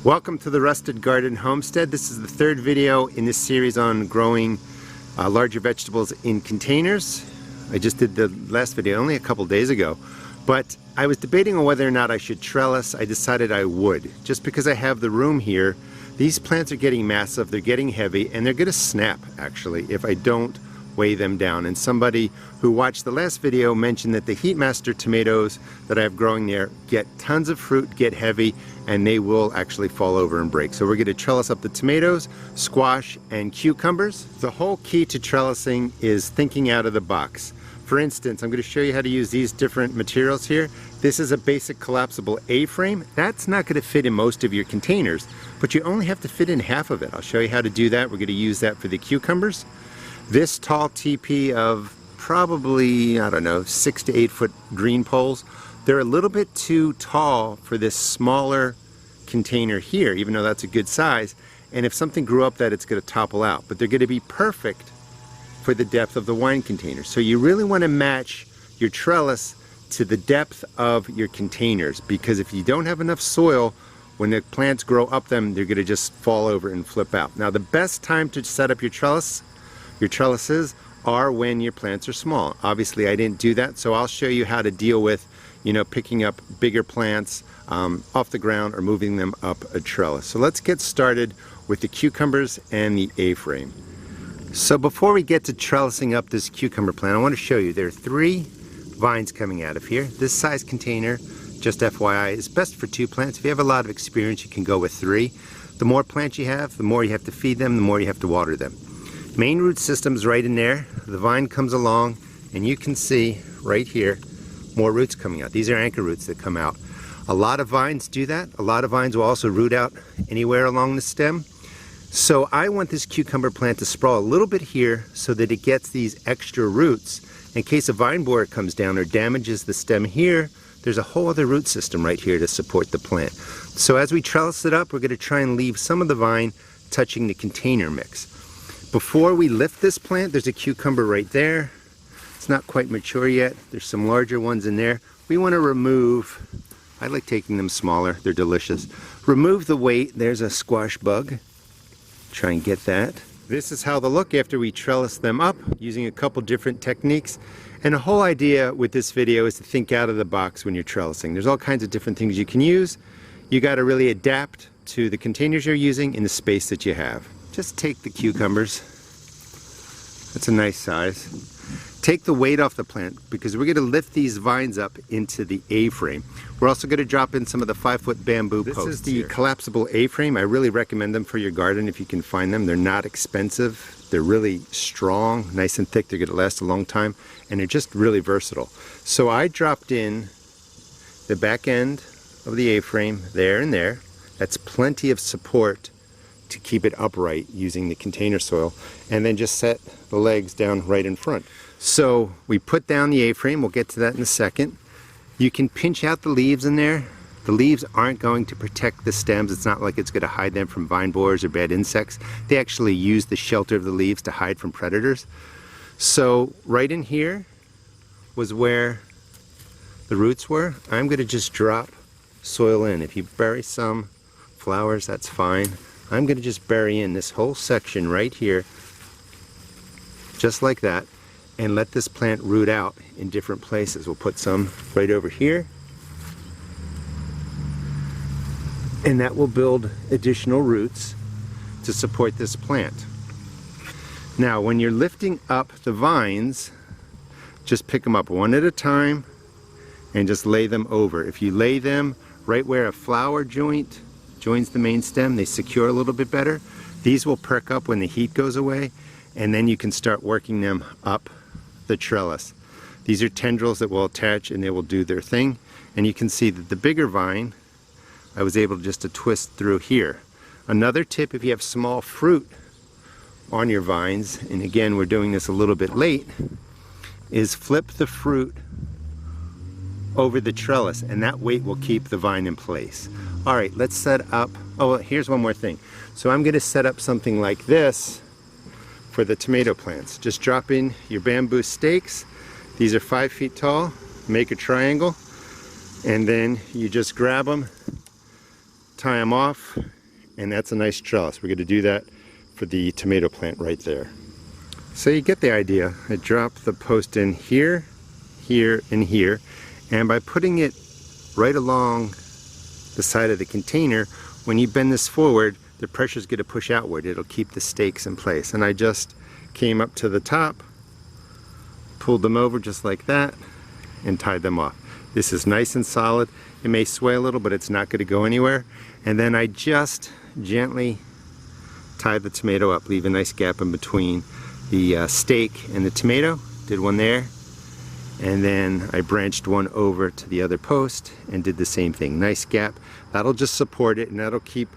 Welcome to the Rusted Garden Homestead. This is the third video in this series on growing larger vegetables in containers. I just did the last video only a couple days ago, but I was debating on whether or not I should trellis. I decided I would, just because I have the room here. These plants are getting massive, they're getting heavy, and they're going to snap actually if I don't weigh them down. And somebody who watched the last video mentioned that the Heatmaster tomatoes that I have growing there get tons of fruit, get heavy, and they will actually fall over and break. So we're going to trellis up the tomatoes, squash, and cucumbers. The whole key to trellising is thinking out of the box. For instance, I'm going to show you how to use these different materials here. This is a basic collapsible A-frame. That's not going to fit in most of your containers, but you only have to fit in half of it. I'll show you how to do that. We're going to use that for the cucumbers. This tall TP of probably, I don't know, 6 to 8 foot green poles, they're a little bit too tall for this smaller container here, even though that's a good size. And if something grew up that, it's going to topple out. But they're going to be perfect for the depth of the wine container. So you really want to match your trellis to the depth of your containers, because if you don't have enough soil, when the plants grow up them, they're going to just fall over and flip out. Now the best time to set up your trellises are when your plants are small. Obviously I didn't do that, so I'll show you how to deal with, picking up bigger plants off the ground or moving them up a trellis. So let's get started with the cucumbers and the A-frame. So before we get to trellising up this cucumber plant, I want to show you there are 3 vines coming out of here. This size container, just FYI, is best for 2 plants. If you have a lot of experience, you can go with 3. The more plants you have, the more you have to feed them, the more you have to water them. Main root system's right in there. The vine comes along, and you can see right here more roots coming out. These are anchor roots that come out. A lot of vines do that. A lot of vines will also root out anywhere along the stem. So I want this cucumber plant to sprawl a little bit here so that it gets these extra roots. In case a vine borer comes down or damages the stem here, there's a whole other root system right here to support the plant. So as we trellis it up, we're going to try and leave some of the vine touching the container mix. Before we lift this plant, there's a cucumber right there. It's not quite mature yet. There's some larger ones in there. We want to remove, I like taking them smaller, they're delicious. Remove the weight. There's a squash bug. Try and get that. This is how they'll look after we trellis them up using a couple different techniques. And the whole idea with this video is to think out of the box when you're trellising. There's all kinds of different things you can use. You got to really adapt to the containers you're using and the space that you have. Just take the cucumbers. That's a nice size. Take the weight off the plant, because we're going to lift these vines up into the A-frame. We're also going to drop in some of the 5-foot bamboo posts. This is the collapsible A-frame. I really recommend them for your garden if you can find them. They're not expensive. They're really strong, nice and thick. They're going to last a long time, and they're just really versatile. So I dropped in the back end of the A-frame there and there. That's plenty of support to keep it upright using the container soil, and then just set the legs down right in front. So we put down the A-frame. We'll get to that in a second. You can pinch out the leaves in there. The leaves aren't going to protect the stems. It's not like it's going to hide them from vine borers or bad insects. They actually use the shelter of the leaves to hide from predators. So right in here was where the roots were. I'm going to just drop soil in. If you bury some flowers, that's fine. I'm going to just bury in this whole section right here, just like that, and let this plant root out in different places. We'll put some right over here, and that will build additional roots to support this plant. Now when you're lifting up the vines, just pick them up one at a time and just lay them over. If you lay them right where a flower joint joins the main stem, they secure a little bit better. These will perk up when the heat goes away, and then you can start working them up the trellis. These are tendrils that will attach and they will do their thing. And you can see that the bigger vine, I was able just to twist through here. Another tip, if you have small fruit on your vines, and again we're doing this a little bit late, is flip the fruit over the trellis, and that weight will keep the vine in place. All right, let's set up, oh, here's one more thing. So I'm going to set up something like this for the tomato plants. Just drop in your bamboo stakes. These are 5 feet tall. Make a triangle, and then you just grab them, tie them off, and that's a nice trellis. We're going to do that for the tomato plant right there. So you get the idea. I drop the post in here, here, and here, and by putting it right along the side of the container, when you bend this forward, the pressure is going to push outward. It'll keep the stakes in place. And I just came up to the top, pulled them over just like that, and tied them off. This is nice and solid. It may sway a little, but it's not going to go anywhere. And then I just gently tie the tomato up, leave a nice gap in between the stake and the tomato. Did one there, and then I branched one over to the other post and did the same thing. Nice gap. That'll just support it, and that'll keep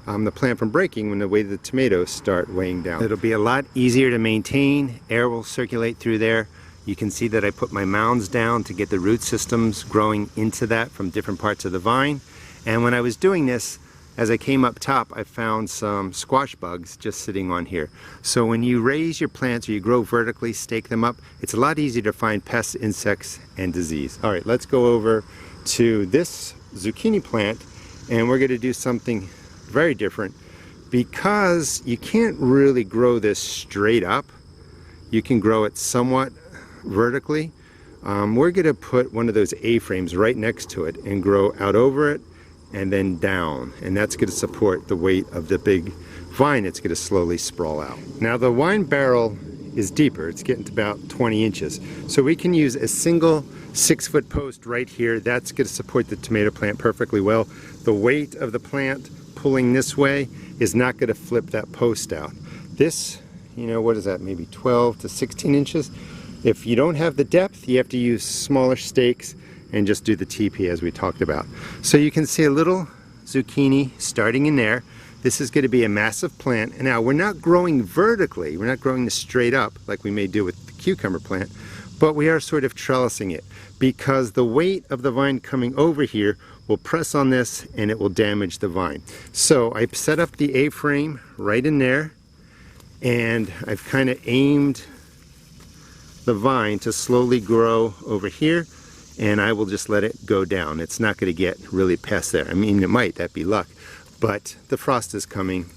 the plant from breaking when the way the tomatoes start weighing down. It'll be a lot easier to maintain. Air will circulate through there. You can see that I put my mounds down to get the root systems growing into that from different parts of the vine. And when I was doing this, as I came up top, I found some squash bugs just sitting on here. So when you raise your plants or you grow vertically, stake them up, it's a lot easier to find pests, insects, and disease. All right, let's go over to this zucchini plant, and we're going to do something very different. Because you can't really grow this straight up, you can grow it somewhat vertically. We're going to put one of those A-frames right next to it and grow out over it and then down, and that's going to support the weight of the big vine. It's going to slowly sprawl out. Now the wine barrel is deeper. It's getting to about 20 inches. So we can use a single 6-foot post right here. That's going to support the tomato plant perfectly well. The weight of the plant pulling this way is not going to flip that post out. This, you know, what is that, maybe 12 to 16 inches? If you don't have the depth, you have to use smaller stakes and just do the TP as we talked about. So you can see a little zucchini starting in there. This is going to be a massive plant. And now we're not growing vertically. We're not growing this straight up like we may do with the cucumber plant, but we are sort of trellising it because the weight of the vine coming over here will press on this and it will damage the vine. So I set up the A-frame right in there, and I've kind of aimed the vine to slowly grow over here, and I will just let it go down. It's not going to get really past there. I mean, it might, that'd be luck, but the frost is coming.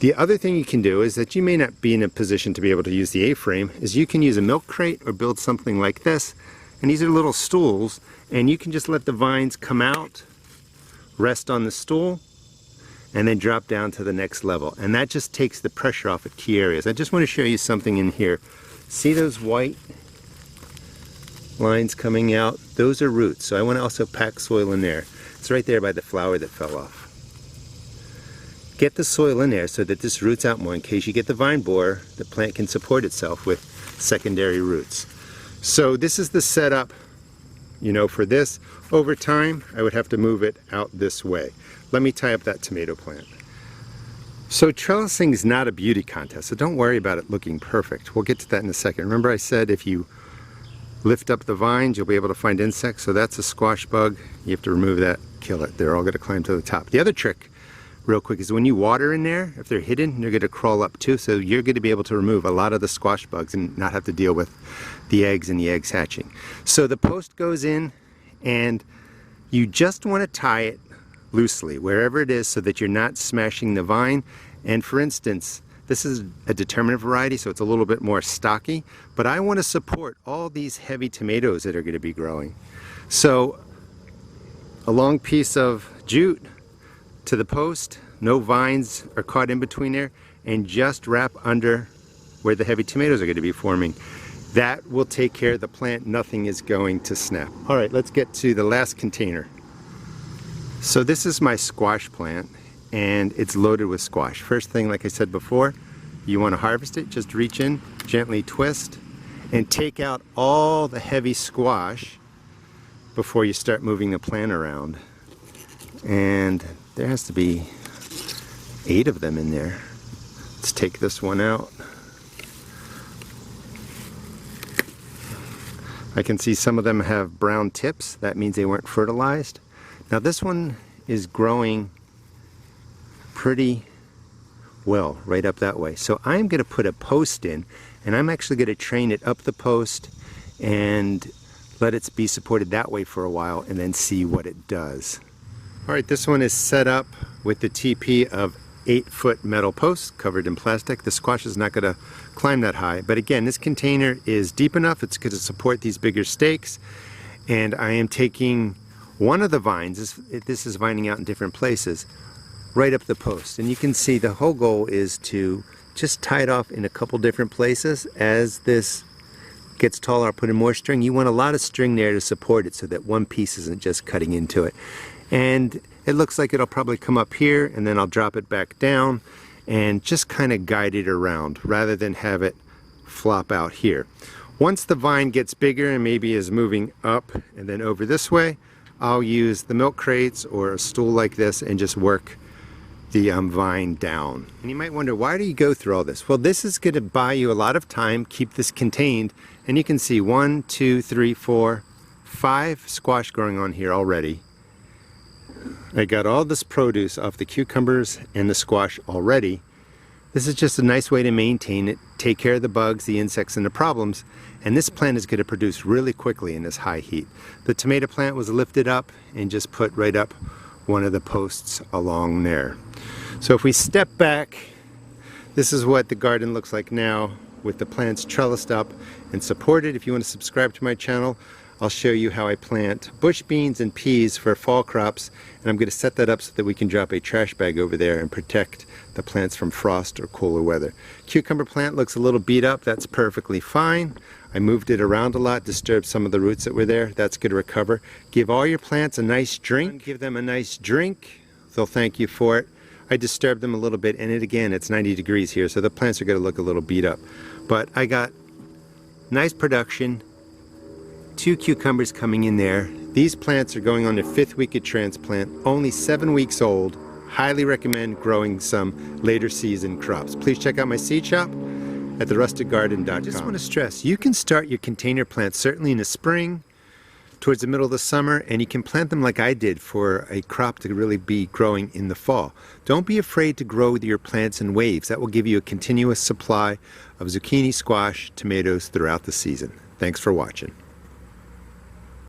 The other thing you can do is that you may not be in a position to be able to use the A-frame, is you can use a milk crate or build something like this, and these are little stools, and you can just let the vines come out, rest on the stool, and then drop down to the next level. And that just takes the pressure off at key areas. I just want to show you something in here. See those white lines coming out? Those are roots. So I want to also pack soil in there. It's right there by the flower that fell off. Get the soil in there so that this roots out more in case you get the vine borer. The plant can support itself with secondary roots. So this is the setup, you know, for this. Over time, I would have to move it out this way. Let me tie up that tomato plant. So trellising is not a beauty contest, so don't worry about it looking perfect. We'll get to that in a second. Remember I said if you lift up the vines, you'll be able to find insects. So that's a squash bug. You have to remove that, kill it. They're all going to climb to the top. The other trick, real quick, is when you water in there, if they're hidden, they're going to crawl up too. So you're going to be able to remove a lot of the squash bugs and not have to deal with the eggs and the eggs hatching. So the post goes in, and you just want to tie it loosely wherever it is so that you're not smashing the vine. And for instance, this is a determinate variety, so it's a little bit more stocky, but I want to support all these heavy tomatoes that are going to be growing. So a long piece of jute to the post, no vines are caught in between there, and just wrap under where the heavy tomatoes are going to be forming. That will take care of the plant. Nothing is going to snap. All right, let's get to the last container. So this is my squash plant, and it's loaded with squash. First thing, like I said before, you want to harvest it. Just reach in, gently twist, and take out all the heavy squash before you start moving the plant around. And there has to be 8 of them in there. Let's take this one out. I can see some of them have brown tips. That means they weren't fertilized. Now this one is growing pretty well right up that way. So I'm going to put a post in, and I'm actually going to train it up the post and let it be supported that way for a while and then see what it does. Alright, this one is set up with the TP of 8-foot metal posts covered in plastic. The squash is not going to climb that high, but again, this container is deep enough. It's going to support these bigger stakes, and I am taking one of the vines, this is vining out in different places, right up the post. And you can see the whole goal is to just tie it off in a couple different places. As this gets taller, I'll put in more string. You want a lot of string there to support it so that one piece isn't just cutting into it. And it looks like it'll probably come up here, and then I'll drop it back down and just kind of guide it around rather than have it flop out here. Once the vine gets bigger and maybe is moving up and then over this way, I'll use the milk crates or a stool like this and just work the vine down. And you might wonder, why do you go through all this? Well, this is going to buy you a lot of time, keep this contained, and you can see 1, 2, 3, 4, 5 squash growing on here already. I got all this produce off the cucumbers and the squash already. This is just a nice way to maintain it, take care of the bugs, the insects, and the problems, and this plant is going to produce really quickly in this high heat. The tomato plant was lifted up and just put right up one of the posts along there. So if we step back, this is what the garden looks like now with the plants trellised up and supported. If you want to subscribe to my channel, I'll show you how I plant bush beans and peas for fall crops, and I'm going to set that up so that we can drop a trash bag over there and protect the plants from frost or cooler weather. Cucumber plant looks a little beat up. That's perfectly fine. I moved it around a lot, disturbed some of the roots that were there. That's going to recover. Give all your plants a nice drink. Give them a nice drink. They'll thank you for it. I disturbed them a little bit, and again, it's 90 degrees here, so the plants are going to look a little beat up. But I got nice production. 2 cucumbers coming in there. These plants are going on their 5th week of transplant, only 7 weeks old. Highly recommend growing some later season crops. Please check out my seed shop at therustedgarden.com. I just want to stress, you can start your container plants certainly in the spring, towards the middle of the summer, and you can plant them like I did for a crop to really be growing in the fall. Don't be afraid to grow your plants in waves. That will give you a continuous supply of zucchini, squash, tomatoes throughout the season. Thanks for watching.